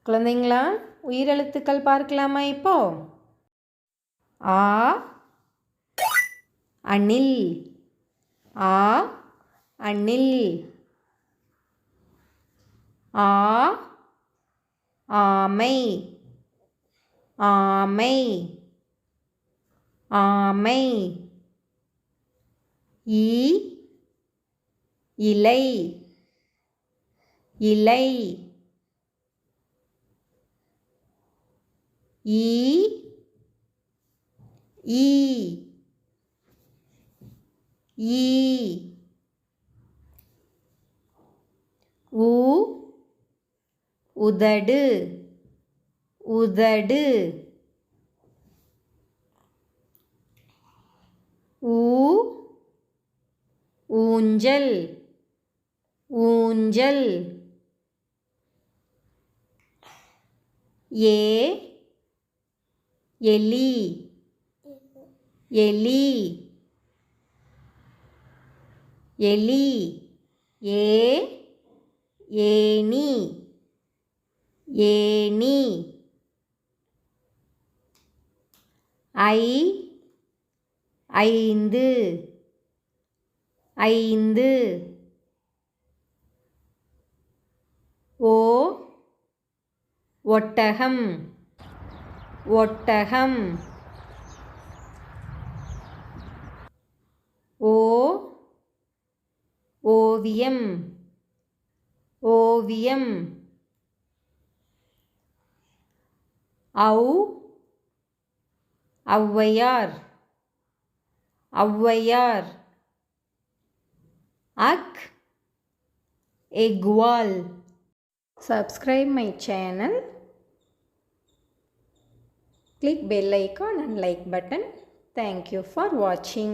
குழந்தைங்களா, உயிரெழுத்துக்கள் பார்க்கலாமா இப்போ? ஆ அணில். ஆ அணில். ஆ ஆமை. ஆமை. ஆமை. ஈ இலை. இலை. ஈ ஈ ஈ. உ உதடு. உதடு. ஊ ஊஞ்சல். ஊஞ்சல். ஏ எலி. எலி. எலி. ஏ ஏணி. ஏணி. ஐ ஐந்து. ஐந்து. ஓ ஒட்டகம். ஒட்டகம். ஓ ஓவியம். ஓவியம். ஔ ஔவையார். ஔவையார். அக் எக்வால். Subscribe my channel. Click bell icon and like button. Thank you for watching.